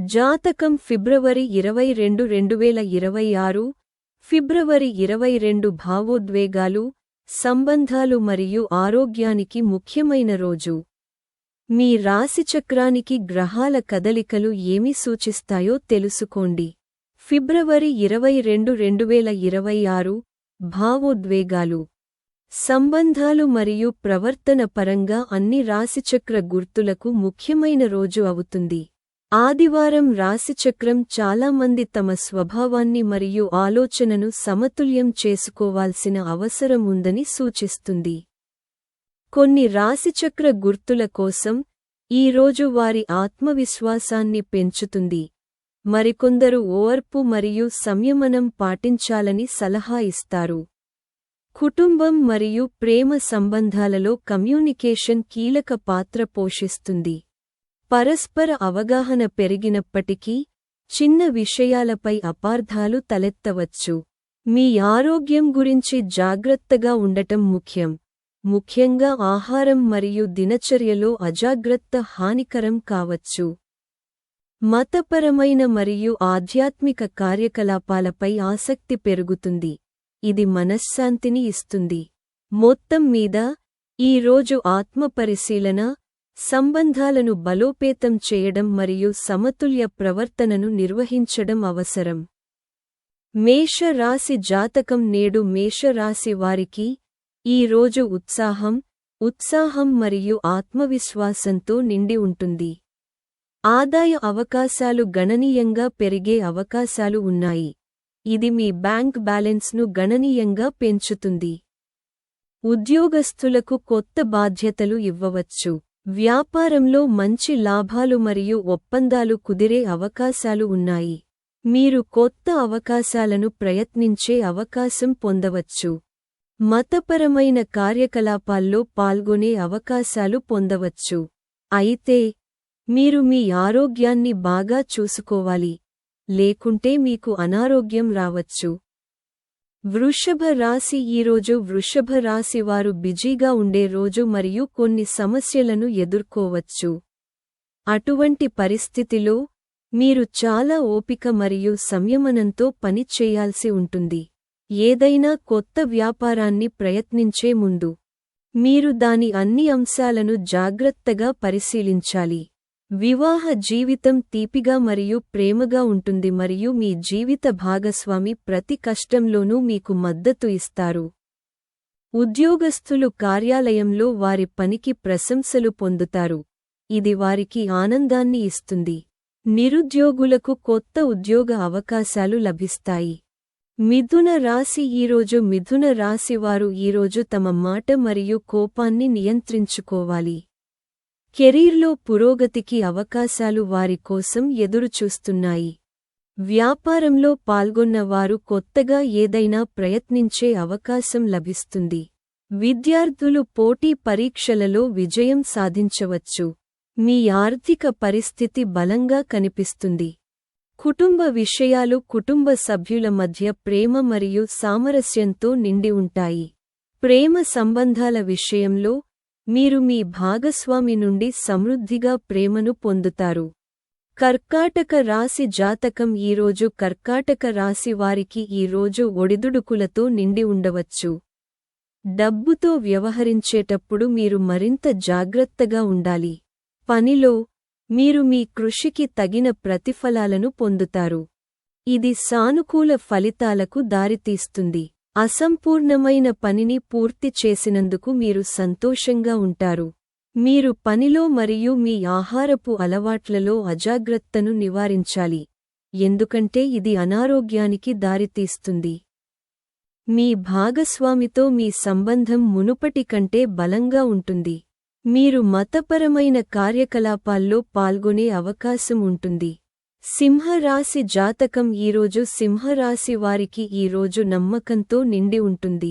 జాతకం ఫిబ్రవరి 22, 2026 ఫిబ్రవరి 22 భావోద్వేగాలు, సంబంధాలు మరియు ఆరోగ్యానికి ముఖ్యమైన రోజు. మీ రాశిచక్రానికి గ్రహాల కదలికలు ఏమి సూచిస్తాయో తెలుసుకోండి. ఫిబ్రవరి 22, 2026 భావోద్వేగాలు, సంబంధాలు మరియు ప్రవర్తన పరంగా అన్ని రాశిచక్ర గుర్తులకు ముఖ్యమైన రోజు అవుతుంది. ఆదివారం రాశిచక్రం చాలా మంది తమ స్వభావాన్ని మరియు ఆలోచనను సమతుల్యం చేసుకోవాల్సిన అవసరం ఉందని సూచిస్తుంది. కొన్ని రాశిచక్ర గుర్తుల కోసం ఈ రోజు వారి ఆత్మవిశ్వాసాన్ని పెంచుతుంది. మరికొందరు ఓర్పు మరియు సంయమనం పాటించాలని సలహా ఇస్తారు. కుటుంబం మరియు ప్రేమ సంబంధాలలో కమ్యూనికేషన్ కీలక పాత్ర పోషిస్తుంది. పరస్పర అవగాహన పెరిగినప్పటికీ చిన్న విషయాలపై అపార్థాలు తలెత్తవచ్చు. మీ ఆరోగ్యం గురించి జాగ్రత్తగా ఉండటం ముఖ్యం. ముఖ్యంగా ఆహారం మరియు దినచర్యలో అజాగ్రత్త హానికరం కావచ్చు. మతపరమైన మరియు ఆధ్యాత్మిక కార్యకలాపాలపై ఆసక్తి పెరుగుతుంది. ఇది మనశ్శాంతిని ఇస్తుంది. మొత్తం మీద ఈ రోజు ఆత్మపరిశీలన, సంబంధాలను బలోపేతం చేయడం మరియు సమతుల్య ప్రవర్తనను నిర్వహించడం అవసరం. మేష రాశి జాతకం నేడు మేష రాశి వారికి ఈ రోజు ఉత్సాహం మరియు ఆత్మవిశ్వాసంతో నిండి ఉంటుంది. ఆదాయ అవకాశాలు గణనీయంగా పెరిగే అవకాశాలు ఉన్నాయి. ఇది మీ బ్యాంక్ బ్యాలెన్స్ను గణనీయంగా పెంచుతుంది. ఉద్యోగస్తులకు కొత్త బాధ్యతలు ఇవ్వవచ్చు. వ్యాపారంలో మంచి లాభాలు మరియు ఒప్పందాలు కుదిరే అవకాశాలు ఉన్నాయి. మీరు కొత్త అవకాశాలను ప్రయత్నించే అవకాశం పొందవచ్చు. మతపరమైన కార్యకలాపాల్లో పాల్గొనే అవకాశాలు పొందవచ్చు. అయితే మీరు మీ ఆరోగ్యాన్ని బాగా చూసుకోవాలి, లేకుంటే మీకు అనారోగ్యం రావచ్చు. వృషభ రాశి ఈరోజు వృషభ రాశి వారు బిజీగా ఉండే రోజు మరియు కొన్ని సమస్యలను ఎదుర్కోవచ్చు. అటువంటి పరిస్థితిలో మీరు చాలా ఓపిక మరియు సంయమనంతో పని చేయాల్సి ఉంటుంది. ఏదైనా కొత్త వ్యాపారాన్ని ప్రయత్నించే ముందు మీరు దాని అన్ని అంశాలను జాగ్రత్తగా పరిశీలించాలి. వివాహ జీవితం తీపిగా మరియు ప్రేమగా ఉంటుంది మరియు మీ జీవిత భాగస్వామి ప్రతి కష్టంలోనూ మీకు మద్దతు ఇస్తారు. ఉద్యోగస్తులు కార్యాలయంలో వారి పనికి ప్రశంసలు పొందుతారు. ఇది వారికి ఆనందాన్ని ఇస్తుంది. నిరుద్యోగులకు కొత్త ఉద్యోగ అవకాశాలు లభిస్తాయి. మిథున రాశి ఈరోజు మిథున రాశివారు ఈరోజు తమ మాట మరియు కోపాన్ని నియంత్రించుకోవాలి. కెరీర్లో పురోగతికి అవకాశాలు వారి కోసం ఎదురుచూస్తున్నాయి. వ్యాపారంలో పాల్గొన్న వారు కొత్తగా ఏదైనా ప్రయత్నించే అవకాశం లభిస్తుంది. విద్యార్థులు పోటీ పరీక్షలలో విజయం సాధించవచ్చు. మీ ఆర్థిక పరిస్థితి బలంగా కనిపిస్తుంది. కుటుంబ విషయాలు కుటుంబ సభ్యుల మధ్య ప్రేమ మరియు సామరస్యంతో నిండి ఉంటాయి. ప్రేమ సంబంధాల విషయంలో మీరు మీ భాగస్వామి నుండి సమృద్ధిగా ప్రేమను పొందుతారు. కర్కాటక రాశి జాతకం ఈరోజు కర్కాటక రాశి వారికి ఈ రోజు ఒడిదుడుకులతో నిండి ఉండవచ్చు. డబ్బుతో వ్యవహరించేటప్పుడు మీరు మరింత జాగ్రత్తగా ఉండాలి. పనిలో మీరు మీ కృషికి తగిన ప్రతిఫలాలను పొందుతారు. ఇది సానుకూల ఫలితాలకు దారితీస్తుంది. అసంపూర్ణమైన పనిని పూర్తి చేసినందుకు మీరు సంతోషంగా ఉంటారు. మీరు పనిలో మరియు మీ ఆహారపు అలవాట్లలో అజాగ్రత్తను నివారించాలి, ఎందుకంటే ఇది అనారోగ్యానికి దారితీస్తుంది. మీ భాగస్వామితో మీ సంబంధం మునుపటి కంటే బలంగా ఉంటుంది. మీరు మతపరమైన కార్యకలాపాల్లో పాల్గొనే అవకాశం ఉంటుంది. సింహరాశి జాతకం ఈరోజు సింహరాశి వారికి ఈరోజు నమ్మకంతో నిండి ఉంటుంది.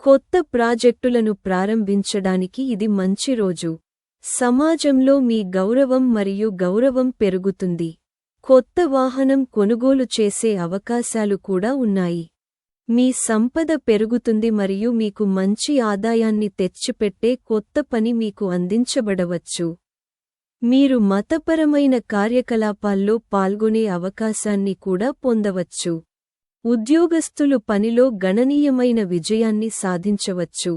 కొత్త ప్రాజెక్టులను ప్రారంభించడానికి ఇది మంచి రోజు. సమాజంలో మీ గౌరవం మరియు గౌరవం పెరుగుతుంది. కొత్త వాహనం కొనుగోలు చేసే అవకాశాలు కూడా ఉన్నాయి. మీ సంపద పెరుగుతుంది మరియు మీకు మంచి ఆదాయాన్ని తెచ్చిపెట్టే కొత్త పని మీకు అందించబడవచ్చు. మీరు మతపరమైన కార్యకలాపాల్లో పాల్గొనే అవకాశాన్ని కూడా పొందవచ్చు. ఉద్యోగస్తులు పనిలో గణనీయమైన విజయాన్ని సాధించవచ్చు.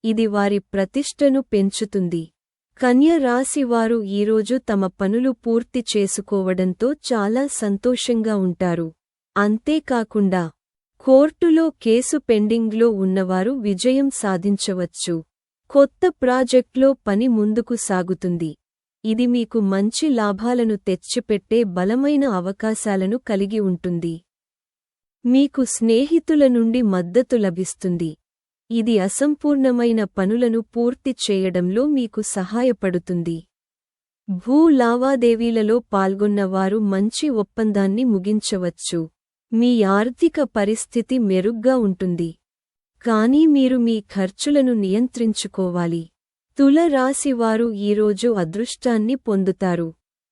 ఇది వారి ప్రతిష్టను పెంచుతుంది. కన్య రాశి వారు ఈరోజు తమ పనులు పూర్తి చేసుకోవడంతో చాలా సంతోషంగా ఉంటారు. అంతేకాకుండా కోర్టులో కేసు పెండింగ్లో ఉన్నవారు విజయం సాధించవచ్చు. కొత్త ప్రాజెక్ట్లో పని ముందుకు సాగుతుంది. ఇది మీకు మంచి లాభాలను తెచ్చిపెట్టే బలమైన అవకాశాలను కలిగి ఉంటుంది. మీకు స్నేహితుల నుండి మద్దతు లభిస్తుంది. ఇది అసంపూర్ణమైన పనులను పూర్తి చేయడంలో మీకు సహాయపడుతుంది. భూ లావాదేవీలలో పాల్గొన్నవారు మంచి ఒప్పందాన్ని ముగించవచ్చు. మీ ఆర్థిక పరిస్థితి మెరుగ్గా ఉంటుంది. కానీ మీరు మీ ఖర్చులను నియంత్రించుకోవాలి. తుల రాశివారు ఈరోజు అదృష్టాన్ని పొందుతారు.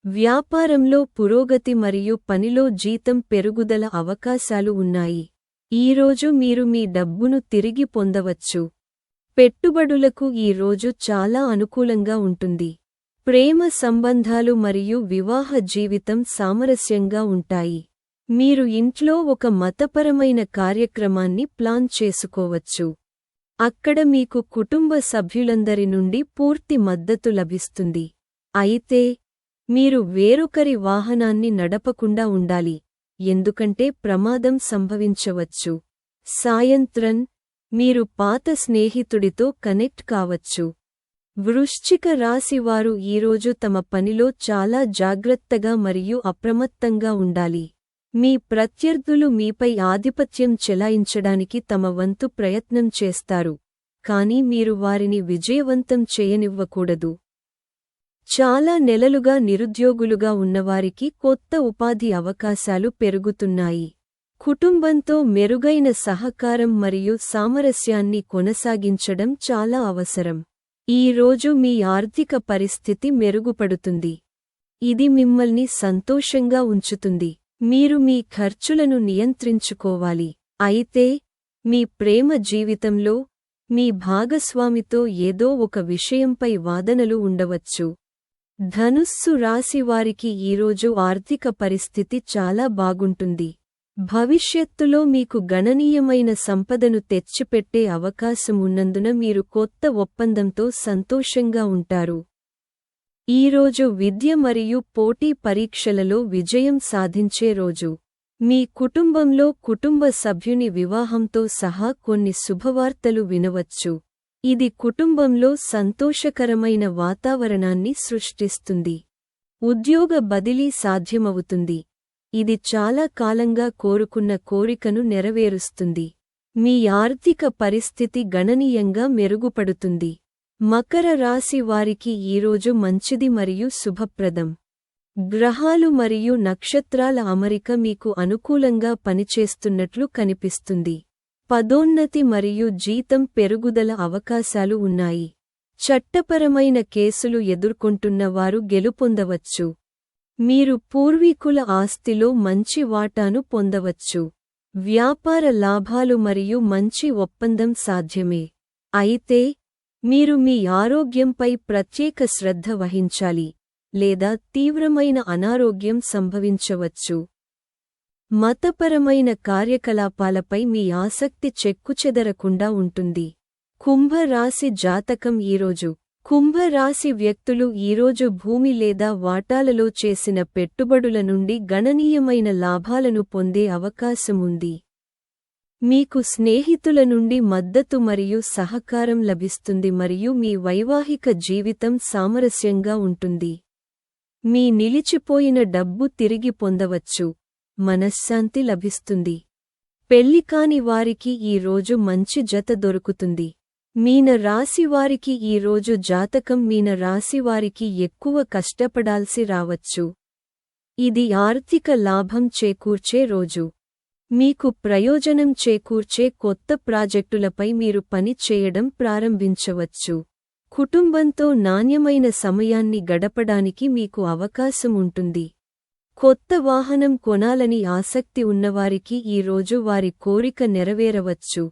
వ్యాపారంలో పురోగతి మరియు పనిలో జీతం పెరుగుదల అవకాశాలు ఉన్నాయి. ఈరోజు మీరు మీ డబ్బును తిరిగి పొందవచ్చు. పెట్టుబడులకు ఈ రోజు చాలా అనుకూలంగా ఉంటుంది. ప్రేమ సంబంధాలు మరియు వివాహ జీవితం సామరస్యంగా ఉంటాయి. మీరు ఇంట్లో ఒక మతపరమైన కార్యక్రమాన్ని ప్లాన్ చేసుకోవచ్చు. అక్కడ మీకు కుటుంబ సభ్యులందరి నుండి పూర్తి మద్దతు లభిస్తుంది. అయితే మీరు వేరొకరి వాహనాన్ని నడపకుండా ఉండాలి, ఎందుకంటే ప్రమాదం సంభవించవచ్చు. సాయంత్రం మీరు పాత స్నేహితుడితో కనెక్ట్ కావచ్చు. వృశ్చిక రాశివారు ఈరోజు తమ పనిలో చాలా జాగ్రత్తగా మరియు అప్రమత్తంగా ఉండాలి. మీ ప్రత్యర్థులు మీపై ఆధిపత్యం చెలాయించడానికి తమ వంతు ప్రయత్నం చేస్తారు, కానీ మీరు వారిని విజయవంతం చేయనివ్వకూడదు. చాలా నెలలుగా నిరుద్యోగులుగా ఉన్నవారికి కొత్త ఉపాధి అవకాశాలు పెరుగుతున్నాయి. కుటుంబంతో మెరుగైన సహకారం మరియు సామరస్యాన్ని కొనసాగించడం చాలా అవసరం. ఈ రోజు మీ ఆర్థిక పరిస్థితి మెరుగుపడుతుంది. ఇది మిమ్మల్ని సంతోషంగా ఉంచుతుంది. మీరు మీ ఖర్చులను నియంత్రించుకోవాలి. అయితే మీ ప్రేమ జీవితంలో మీ భాగస్వామితో ఏదో ఒక విషయంపై వాదనలు ఉండవచ్చు. ధనుస్సు రాశివారికి ఈరోజు ఆర్థిక పరిస్థితి చాలా బాగుంటుంది. భవిష్యత్తులో మీకు గణనీయమైన సంపదను తెచ్చిపెట్టే అవకాశం ఉన్నందున మీరు కొత్త ఒప్పందంతో సంతోషంగా ఉంటారు. ఈరోజు విద్య మరియు పోటీ పరీక్షలలో విజయం సాధించే రోజు. మీ కుటుంబంలో కుటుంబ సభ్యుని వివాహంతో సహా కొన్ని శుభవార్తలు వినవచ్చు. ఇది కుటుంబంలో సంతోషకరమైన వాతావరణాన్ని సృష్టిస్తుంది. ఉద్యోగ బదిలీ సాధ్యమవుతుంది. ఇది చాలా కాలంగా కోరుకున్న కోరికను నెరవేరుస్తుంది. మీ ఆర్థిక పరిస్థితి గణనీయంగా మెరుగుపడుతుంది. మకర రాశి వారికి ఈరోజు మంచిది మరియు శుభప్రదం. గ్రహాలు మరియు నక్షత్రాల అమరిక మీకు అనుకూలంగా పనిచేస్తున్నట్లు కనిపిస్తుంది. పదోన్నతి మరియు జీతం పెరుగుదల అవకాశాలు ఉన్నాయి. చట్టపరమైన కేసులు ఎదుర్కొంటున్న వారు గెలుపొందవచ్చు. మీరు పూర్వీకుల ఆస్తిలో మంచి వాటాను పొందవచ్చు. వ్యాపార లాభాలు మరియు మంచి ఒప్పందం సాధ్యమే. అయితే మీరు మీ ఆరోగ్యంపై ప్రత్యేక శ్రద్ధ వహించాలి, లేదా తీవ్రమైన అనారోగ్యం సంభవించవచ్చు. మతపరమైన కార్యకలాపాలపై మీ ఆసక్తి చెక్కుచెదరకుండా ఉంటుంది. కుంభరాశి జాతకం ఈరోజు. కుంభరాశి వ్యక్తులు ఈరోజు భూమి లేదా వాటాలలో చేసిన పెట్టుబడుల నుండి గణనీయమైన లాభాలను పొందే అవకాశం ఉంది. మీకు స్నేహితుల నుండి మద్దతు మరియు సహకారం లభిస్తుంది మరియు మీ వైవాహిక జీవితం సామరస్యంగా ఉంటుంది. మీ నిలిచిపోయిన డబ్బు తిరిగి పొందవచ్చు. మనశ్శాంతి లభిస్తుంది. పెళ్లికాని వారికి ఈ రోజు మంచి జత దొరుకుతుంది. మీన రాశివారికి ఈ రోజు జాతకం మీన రాశివారికి ఎక్కువ కష్టపడాల్సి రావచ్చు. ఇది ఆర్థిక లాభం చేకూర్చే రోజు. మీకు ప్రయోజనం చేకూర్చే కొత్త ప్రాజెక్టులపై మీరు పని చేయడం ప్రారంభించవచ్చు. కుటుంబంతో నాణ్యమైన సమయాన్ని గడపడానికి మీకు అవకాశం ఉంటుంది. కొత్త వాహనం కొనాలని ఆసక్తి ఉన్నవారికి ఈ రోజు వారి కోరిక నెరవేరవచ్చు.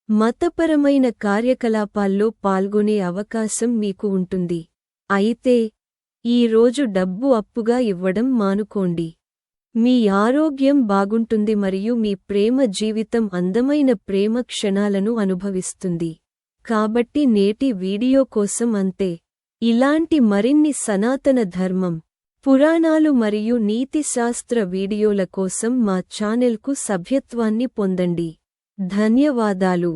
మతపరమైన కార్యకలాపాల్లో పాల్గొనే అవకాశం మీకు ఉంటుంది. అయితే ఈ రోజు డబ్బు అప్పుగా ఇవ్వడం మానుకోండి. మీ ఆరోగ్యం బాగుంటుంది మరియు మీ ప్రేమ జీవితం అందమైన ప్రేమ క్షణాలను అనుభవిస్తుంది. కాబట్టి నేటి వీడియో కోసం అంతే. ఇలాంటి మరిన్ని సనాతన ధర్మం, పురాణాలు మరియు నీతిశాస్త్ర వీడియోల కోసం మా ఛానెల్కు సభ్యత్వాన్ని పొందండి. ధన్యవాదాలు.